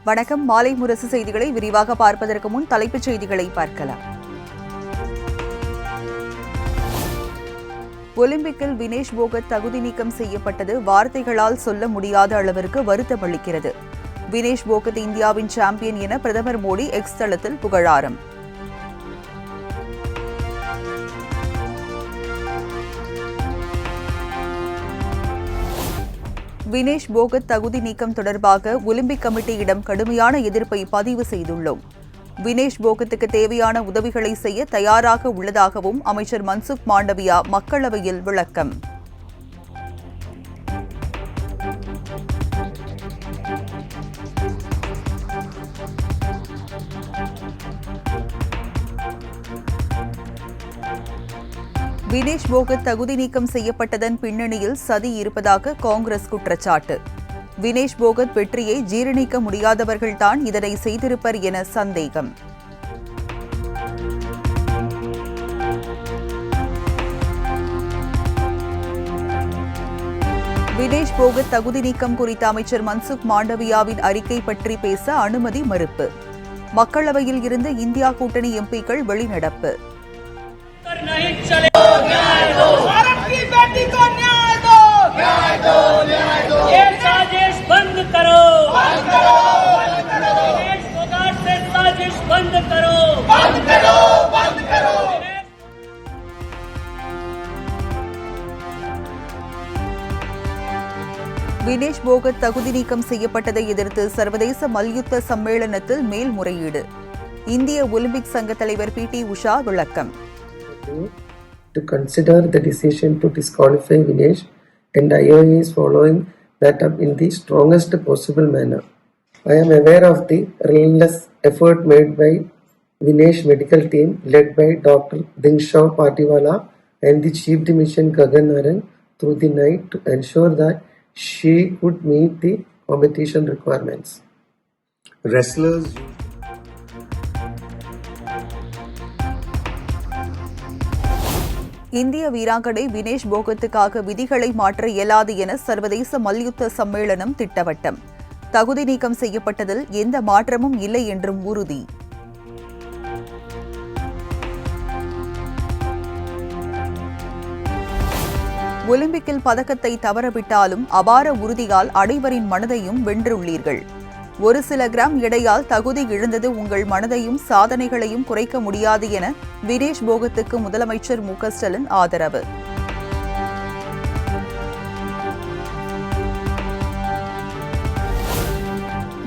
வணக்கம். மாலை முரசு செய்திகளை விரிவாக பார்ப்பதற்கு முன் தலைப்புச் செய்திகளை பார்க்கலாம். ஒலிம்பிக்கில் வினேஷ் போகத் தகுதி நீக்கம் செய்யப்பட்டது வார்த்தைகளால் சொல்ல முடியாத அளவிற்கு வருத்தமளிக்கிறது. வினேஷ் போகத் இந்தியாவின் சாம்பியன் என பிரதமர் மோடி எக்ஸ் தளத்தில் புகழாரம். வினேஷ் போகத் தகுதி நீக்கம் தொடர்பாக ஒலிம்பிக் கமிட்டியிடம் கடுமையான எதிர்ப்பை பதிவு செய்துள்ளோம். வினேஷ் போகத்துக்கு தேவையான உதவிகளை செய்ய தயாராக உள்ளதாகவும் அமைச்சர் மன்சுக் மாண்டவியா மக்களவையில் விளக்கம். வினேஷ் போகத் தகுதி நீக்கம் செய்யப்பட்டதன் பின்னணியில் சதி இருப்பதாக காங்கிரஸ் குற்றச்சாட்டு. வினேஷ் போகத் வெற்றியை ஜீரணிக்க முடியாதவர்கள்தான் இதனை செய்திருப்பர் என சந்தேகம். வினேஷ் போகத் தகுதி நீக்கம் குறித்த அமைச்சர் மன்சுக் மாண்டவியாவின் அறிக்கை பற்றி பேச அனுமதி மறுப்பு. மக்களவையில் இருந்து இந்தியா கூட்டணி எம்பிக்கள் வெளிநடப்பு. भारत की बेटी को न्याय दो, न्याय दो, न्याय दो। ये साजिश बंद करो, बंद करो, बंद करो। विनेश फोगाट से साजिश बंद करो, बंद करो, बंद करो। வினேஷ் போகத் தகுதி நீக்கம் செய்யப்பட்டதை எதிர்த்து சர்வதேச மல்யுத்த சம்மேளனத்தில் மேல்முறையீடு. இந்திய ஒலிம்பிக் சங்க தலைவர் PT உஷா விளக்கம். To consider the decision to disqualify Vinesh, and IOA is following that up in the strongest possible manner. I am aware of the relentless effort made by Vinesh medical team led by Dr. Dinshaw Patiwala and the Chief Dimission Gagan Naran through the night to ensure that she could meet the competition requirements. Wrestlers இந்திய வீராங்கனை வினேஷ் போகத்துக்காக விதிகளை மாற்ற இயலாது என சர்வதேச மல்யுத்த சம்மேளனம் திட்டவட்டம். தகுதி நீக்கம் செய்யப்பட்டதில் எந்த மாற்றமும் இல்லை என்றும் உறுதி. ஒலிம்பிக்கில் பதக்கத்தை தவறவிட்டாலும் அபார உறுதியால் அனைவரின் மனதையும் வென்றுள்ளீர்கள். ஒரு சில கிராம் எடையால் தகுதி இழந்தது உங்கள் மனதையும் சாதனைகளையும் குறைக்க முடியாது என வினேஷ் போகத்துக்கு முதலமைச்சர் MK ஸ்டாலின் ஆதரவு.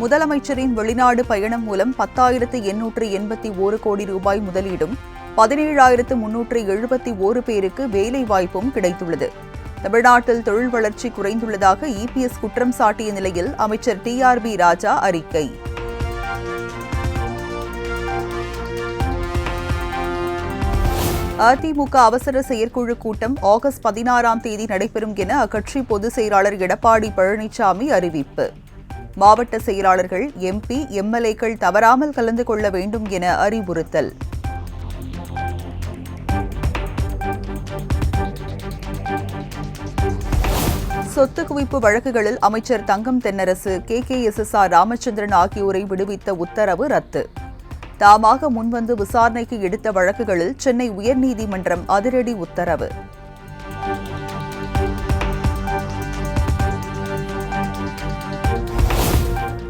முதலமைச்சரின் வெளிநாடு பயணம் மூலம் 10,881 கோடி ரூபாய் முதலீடும் 17,371 பேருக்கு வேலை வாய்ப்பும் கிடைத்துள்ளது. தமிழ்நாட்டில் தொழில் வளர்ச்சி குறைந்துள்ளதாக EPS குற்றம் சாட்டிய நிலையில் அமைச்சர் TRB ராஜா அறிக்கை. அதிமுக அவசர செயற்குழு கூட்டம் ஆகஸ்ட் 16ஆம் தேதி நடைபெறும் என அக்கட்சி பொதுச் செயலாளர் எடப்பாடி பழனிசாமி அறிவிப்பு. மாவட்ட செயலாளர்கள் MP MLAக்கள் தவறாமல் கலந்து கொள்ள வேண்டும் என அறிவுறுத்தல். சொத்து குவிப்பு வழக்குகளில் அமைச்சர் தங்கம் தென்னரசு KKSSR ராமச்சந்திரன் ஆகியோரை விடுவித்த உத்தரவு ரத்து. தாமாக முன்வந்து விசாரணைக்கு எடுத்த வழக்குகளில் சென்னை உயர்நீதிமன்றம் அதிரடி உத்தரவு.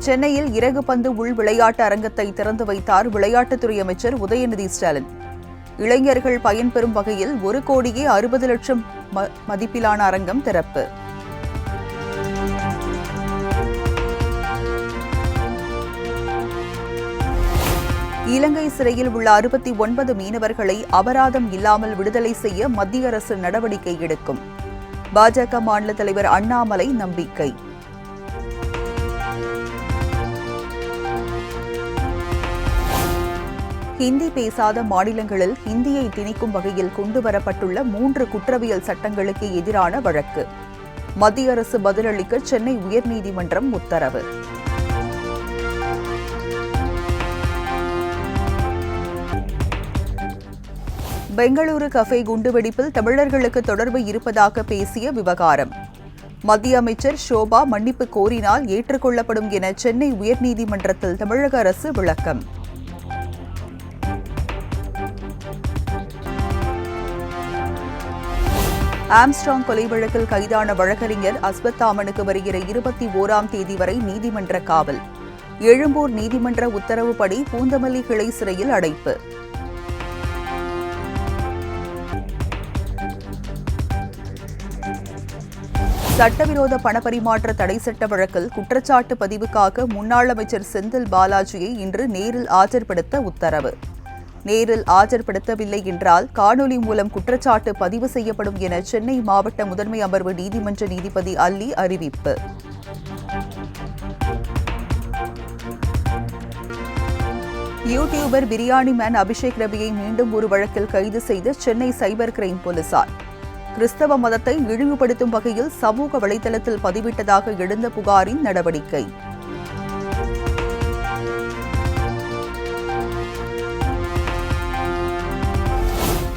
சென்னையில் இறகுபந்து உள் விளையாட்டு அரங்கத்தை திறந்து வைத்தார் விளையாட்டுத்துறை அமைச்சர் உதயநிதி ஸ்டாலின். இளைஞர்கள் பயன்பெறும் வகையில் 1,60,00,000 மதிப்பிலான அரங்கம் திறப்பு. இலங்கை சிறையில் உள்ள 69 மீனவர்களை அபராதம் இல்லாமல் விடுதலை செய்ய மத்திய அரசு நடவடிக்கை எடுக்கும். பாஜக மாநில தலைவர் அண்ணாமலை நம்பிக்கை. ஹிந்தி பேசாத மாநிலங்களில் ஹிந்தியை திணிக்கும் வகையில் கொண்டுவரப்பட்டுள்ள 3 குற்றவியல் சட்டங்களுக்கு எதிரான வழக்கு. மத்திய அரசு பதிலளிக்க சென்னை உயர்நீதிமன்றம் உத்தரவு. பெங்களூரு கஃபே குண்டுவெடிப்பில் தமிழர்களுக்கு தொடர்பு இருப்பதாக பேசிய விவகாரம். மத்திய அமைச்சர் ஷோபா மன்னிப்பு கோரினால் ஏற்றுக்கொள்ளப்படும் என சென்னை உயர்நீதிமன்றத்தில் தமிழக அரசு விளக்கம். ஆம்ஸ்ட்ராங் கொலை வழக்கில் கைதான வழக்கறிஞர் அஸ்வத்தாமனுக்கு வருகிற 21ஆம் தேதி வரை நீதிமன்ற காவல். எழும்பூர் நீதிமன்ற உத்தரவுப்படி பூந்தமல்லி கிளை சிறையில் அடைப்பு. சட்டவிரோத பணப்பரிமாற்ற தடை சட்ட வழக்கில் குற்றச்சாட்டு பதிவுக்காக முன்னாள் அமைச்சர் செந்தில் பாலாஜியை இன்று நேரில் ஆஜர்படுத்த உத்தரவு. நேரில் ஆஜர்படுத்தவில்லை என்றால் காணொலி மூலம் குற்றச்சாட்டு பதிவு செய்யப்படும் என சென்னை மாவட்ட முதன்மை அமர்வு நீதிமன்ற நீதிபதி அல்லி அறிவிப்பு. யூடியூபர் பிரியாணி மேன் அபிஷேக் ரவியை மீண்டும் ஒரு வழக்கில் கைது செய்த சென்னை சைபர் கிரைம் போலீசார். கிறிஸ்தவ மதத்தை இழிவுபடுத்தும் வகையில் சமூக வலைதளத்தில் பதிவிட்டதாக எழுந்த புகாரின் நடவடிக்கை.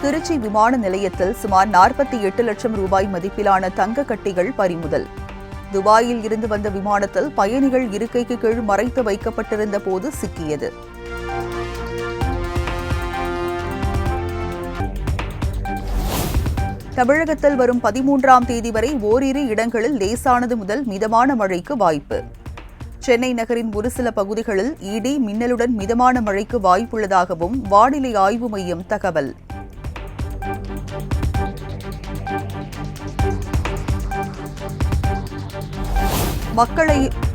திருச்சி விமான நிலையத்தில் சுமார் 48 லட்சம் ரூபாய் மதிப்பிலான தங்க கட்டிகள் பறிமுதல். துபாயில் இருந்து வந்த விமானத்தில் பயணிகள் இருக்கைக்கு கீழ் மறைத்து வைக்கப்பட்டிருந்த போது சிக்கியது. தமிழகத்தில் வரும் 13ஆம் தேதி வரை ஓரிரு இடங்களில் லேசானது முதல் மிதமான மழைக்கு வாய்ப்பு. சென்னை நகரின் ஒரு சில பகுதிகளில் இடி மின்னலுடன் மிதமான மழைக்கு வாய்ப்புள்ளதாகவும் வானிலை ஆய்வு மையம் தகவல்.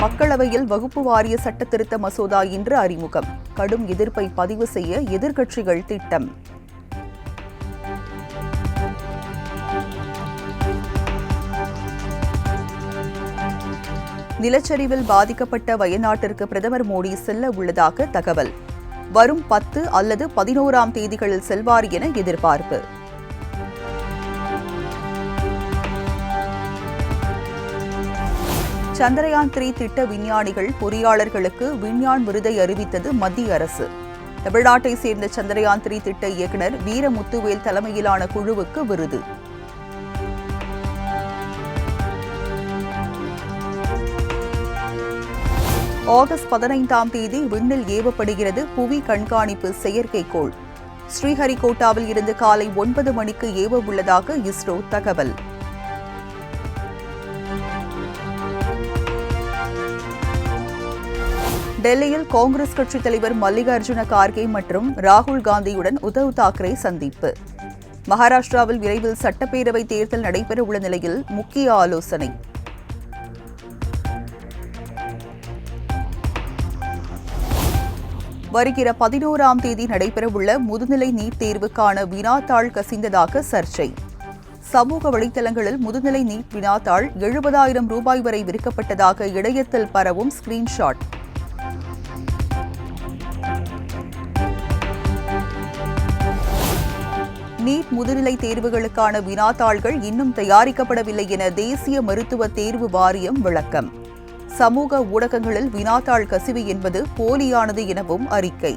மக்களவையில் வகுப்பு வாரிய சட்ட திருத்த மசோதா இன்று அறிமுகம். கடும் எதிர்ப்பை பதிவு செய்ய எதிர்க்கட்சிகள் திட்டம். நிலச்சரிவில் பாதிக்கப்பட்ட வயநாட்டிற்கு பிரதமர் மோடி செல்ல உள்ளதாக தகவல். வரும் 10 அல்லது 11ஆம் தேதிகளில் செல்வார் என எதிர்பார்ப்பு. சந்திரயான் 3 திட்ட விஞ்ஞானிகள் பொறியாளர்களுக்கு விஞ்ஞான் விருதை அறிவித்தது மத்திய அரசு. தமிழ்நாட்டை சேர்ந்த சந்திரயான் 3 திட்ட இயக்குநர் வீரமுத்துவேல் தலைமையிலான குழுவுக்கு விருது. ஆகஸ்ட் 15ஆம் தேதி விண்ணில் ஏவப்படுகிறது புவி கண்காணிப்பு செயற்கைக்கோள். ஸ்ரீஹரிகோட்டாவில் இருந்து காலை 9 மணிக்கு ஏவ உள்ளதாக இஸ்ரோ தகவல். டெல்லியில் காங்கிரஸ் கட்சித் தலைவர் மல்லிகார்ஜுன கார்கே மற்றும் ராகுல் காந்தியுடன் உத்தவ் தாக்கரே சந்திப்பு. மகாராஷ்டிராவில் விரைவில் சட்டப்பேரவை தேர்தல் நடைபெறவுள்ள நிலையில் முக்கிய ஆலோசனை. வருகிற 11ஆம் தேதி நடைபெறவுள்ள முதுநிலை நீட் தேர்வுக்கான வினாத்தாள் கசிந்ததாக சர்ச்சை. சமூக வலைதளங்களில் முதுநிலை நீட் வினாத்தாள் 70,000 ரூபாய் வரை விற்கப்பட்டதாக இணையத்தில் பரவும் ஸ்கிரீன்ஷாட். நீட் முதுநிலை தேர்வுகளுக்கான வினாத்தாள்கள் இன்னும் தயாரிக்கப்படவில்லை என தேசிய மருத்துவ தேர்வு வாரியம் விளக்கம். சமூக ஊடகங்களில் வினாத்தாள் கசிவு என்பது போலியானது எனவும் அறிக்கை.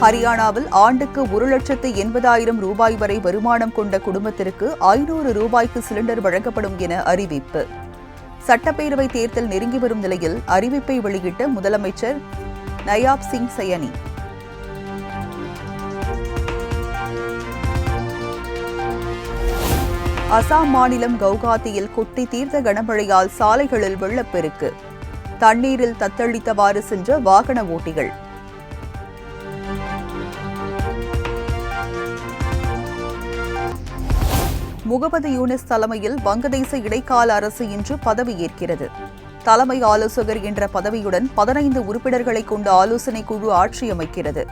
ஹரியானாவில் ஆண்டுக்கு 1,80,000 ரூபாய் வரை வருமானம் கொண்ட குடும்பத்திற்கு 500 ரூபாய்க்கு சிலிண்டர் வழங்கப்படும் என அறிவிப்பு. சட்டப்பேரவை தேர்தல் நெருங்கி வரும் நிலையில் அறிவிப்பை வெளியிட்ட முதலமைச்சர் நயாப் சிங் சயனி. அசாம் மாநிலம் கவுகாத்தியில் கொட்டி தீர்த்த கனமழையால் சாலைகளில் வெள்ளப்பெருக்கு. தண்ணீரில் தத்தளித்தவாறு சென்ற வாகன ஓட்டிகள். முகமது யூனிஸ் தலைமையில் வங்கதேச இடைக்கால அரசு இன்று பதவியேற்கிறது. தலைமை ஆலோசகர் என்ற பதவியுடன் 15 உறுப்பினர்களை கொண்ட ஆலோசனை குழு ஆட்சி அமைக்கிறது.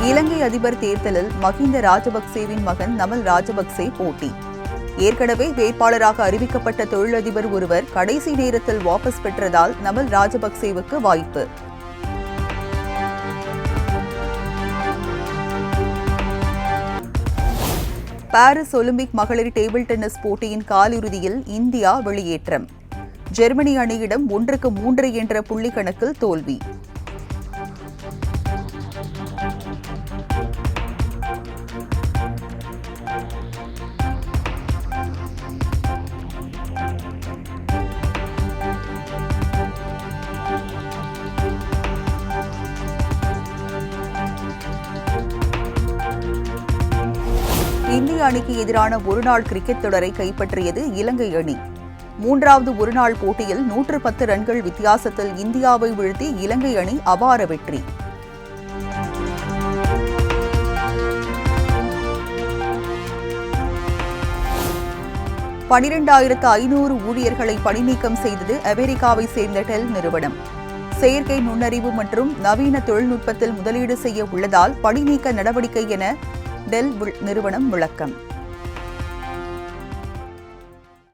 இலங்கை அதிபர் தேர்தலில் மஹிந்த ராஜபக்சேவின் மகன் நமல் ராஜபக்சே போட்டி. ஏற்கனவே வேட்பாளராக அறிவிக்கப்பட்ட தொழிலதிபர் ஒருவர் கடைசி நேரத்தில் வாபஸ் பெற்றதால் நமல் ராஜபக்சேவுக்கு வாய்ப்பு. பாரிஸ் ஒலிம்பிக் மகளிர் டேபிள் டென்னிஸ் போட்டியின் காலிறுதியில் இந்தியா வெளியேற்றம். ஜெர்மனி அணியிடம் 1-3 என்ற புள்ளி கணக்கில் தோல்வி. இந்திய அணிக்கு எதிரான ஒருநாள் கிரிக்கெட் தொடரை கைப்பற்றியது இலங்கை அணி. 3வது ஒருநாள் போட்டியில் 110 ரன்கள் வித்தியாசத்தில் இந்தியாவை வீழ்த்தி இலங்கை அணி அபார வெற்றி. $12,500 ஊழியர்களை பணிநீக்கம் செய்தது அமெரிக்காவை சேர்ந்த டெல் நிறுவனம். செயற்கை நுண்ணறிவு மற்றும் நவீன தொழில்நுட்பத்தில் முதலீடு செய்ய உள்ளதால் பணிநீக்க நடவடிக்கை என டெல் நிறுவனம் விளக்கம்.